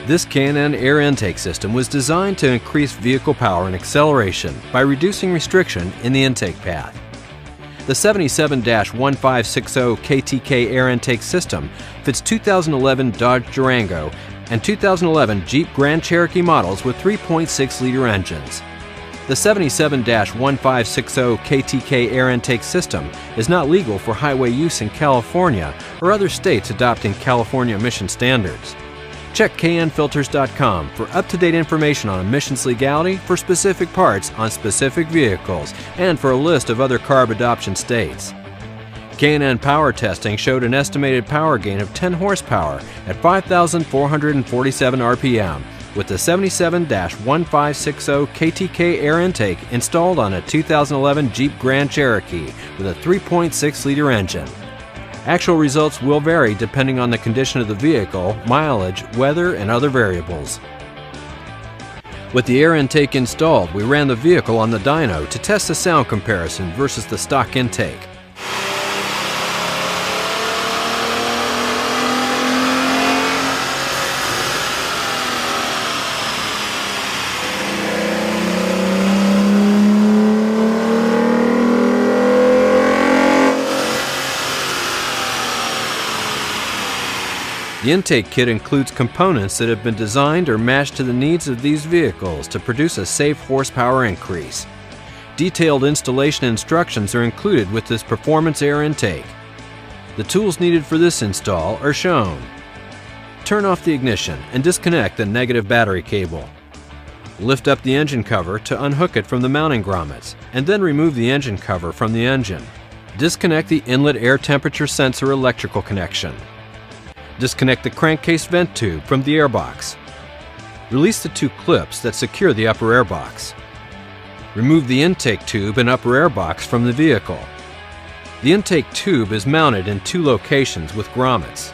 This K&N air intake system was designed to increase vehicle power and acceleration by reducing restriction in the intake path. The 77-1560 KTK air intake system fits 2011 Dodge Durango and 2011 Jeep Grand Cherokee models with 3.6-liter engines. The 77-1560 KTK air intake system is not legal for highway use in California or other states adopting California emission standards. Check knfilters.com for up-to-date information on emissions legality for specific parts on specific vehicles and for a list of other CARB adoption states. K&N power testing showed an estimated power gain of 10 horsepower at 5,447 RPM with the 77-1560 KTK air intake installed on a 2011 Jeep Grand Cherokee with a 3.6-liter engine. Actual results will vary depending on the condition of the vehicle, mileage, weather, and other variables. With the air intake installed, we ran the vehicle on the dyno to test the sound comparison versus the stock intake. The intake kit includes components that have been designed or matched to the needs of these vehicles to produce a safe horsepower increase. Detailed installation instructions are included with this performance air intake. The tools needed for this install are shown. Turn off the ignition and disconnect the negative battery cable. Lift up the engine cover to unhook it from the mounting grommets, and then remove the engine cover from the engine. Disconnect the inlet air temperature sensor electrical connection. Disconnect the crankcase vent tube from the airbox. Release the two clips that secure the upper airbox. Remove the intake tube and upper airbox from the vehicle. The intake tube is mounted in two locations with grommets.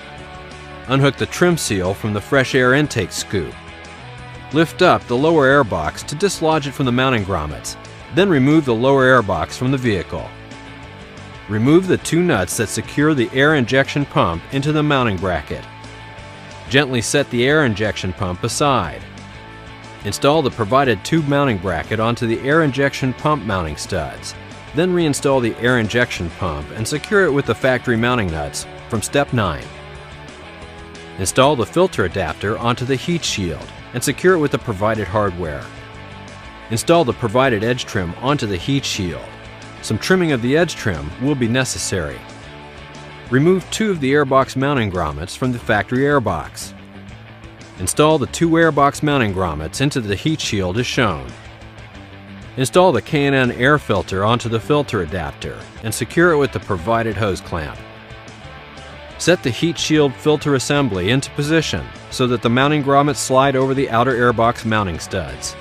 Unhook the trim seal from the fresh air intake scoop. Lift up the lower airbox to dislodge it from the mounting grommets, then remove the lower airbox from the vehicle. Remove the two nuts that secure the air injection pump into the mounting bracket. Gently set the air injection pump aside. Install the provided tube mounting bracket onto the air injection pump mounting studs. Then reinstall the air injection pump and secure it with the factory mounting nuts from step 9. Install the filter adapter onto the heat shield and secure it with the provided hardware. Install the provided edge trim onto the heat shield. Some trimming of the edge trim will be necessary. Remove two of the airbox mounting grommets from the factory airbox. Install the two airbox mounting grommets into the heat shield as shown. Install the K&N air filter onto the filter adapter and secure it with the provided hose clamp. Set the heat shield filter assembly into position so that the mounting grommets slide over the outer airbox mounting studs.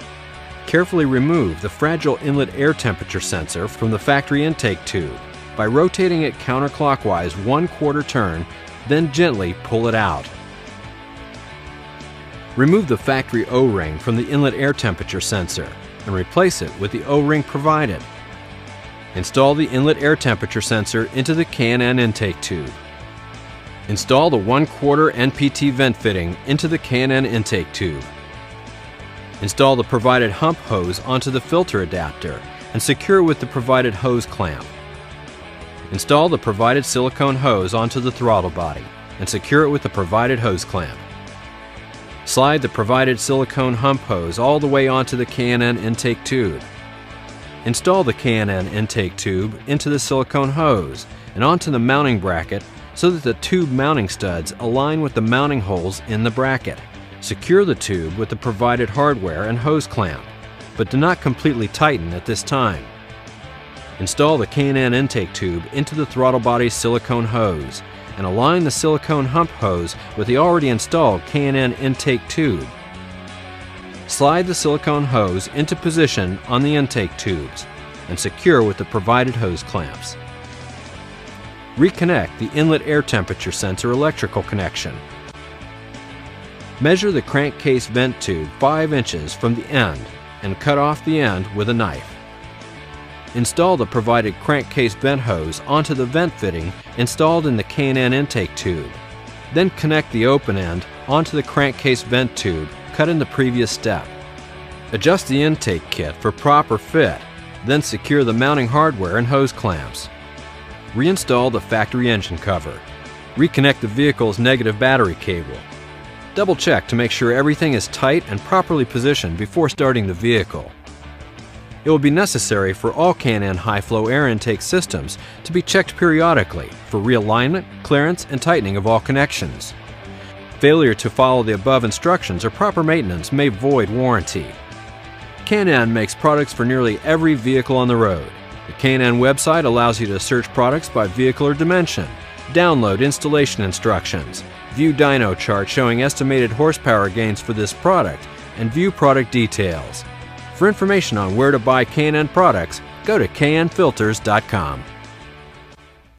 Carefully remove the fragile inlet air temperature sensor from the factory intake tube by rotating it counterclockwise 1/4 turn, then gently pull it out. Remove the factory O-ring from the inlet air temperature sensor and replace it with the O-ring provided. Install the inlet air temperature sensor into the K&N intake tube. Install the 1/4 NPT vent fitting into the K&N intake tube. Install the provided hump hose onto the filter adapter and secure with the provided hose clamp. Install the provided silicone hose onto the throttle body and secure it with the provided hose clamp. Slide the provided silicone hump hose all the way onto the K&N intake tube. Install the K&N intake tube into the silicone hose and onto the mounting bracket so that the tube mounting studs align with the mounting holes in the bracket. Secure the tube with the provided hardware and hose clamp, but do not completely tighten at this time. Install the K&N intake tube into the throttle body silicone hose and align the silicone hump hose with the already installed K&N intake tube. Slide the silicone hose into position on the intake tubes and secure with the provided hose clamps. Reconnect the inlet air temperature sensor electrical connection. Measure the crankcase vent tube 5 inches from the end and cut off the end with a knife. Install the provided crankcase vent hose onto the vent fitting installed in the K&N intake tube. Then connect the open end onto the crankcase vent tube cut in the previous step. Adjust the intake kit for proper fit, then secure the mounting hardware and hose clamps. Reinstall the factory engine cover. Reconnect the vehicle's negative battery cable. Double check to make sure everything is tight and properly positioned before starting the vehicle. It will be necessary for all Can-Am high-flow air intake systems to be checked periodically for realignment, clearance, and tightening of all connections. Failure to follow the above instructions or proper maintenance may void warranty. Can-Am makes products for nearly every vehicle on the road. The Can-Am website allows you to search products by vehicle or dimension, download installation instructions, view dyno chart showing estimated horsepower gains for this product, and view product details. For information on where to buy Can-Am products, go to canfilters.com.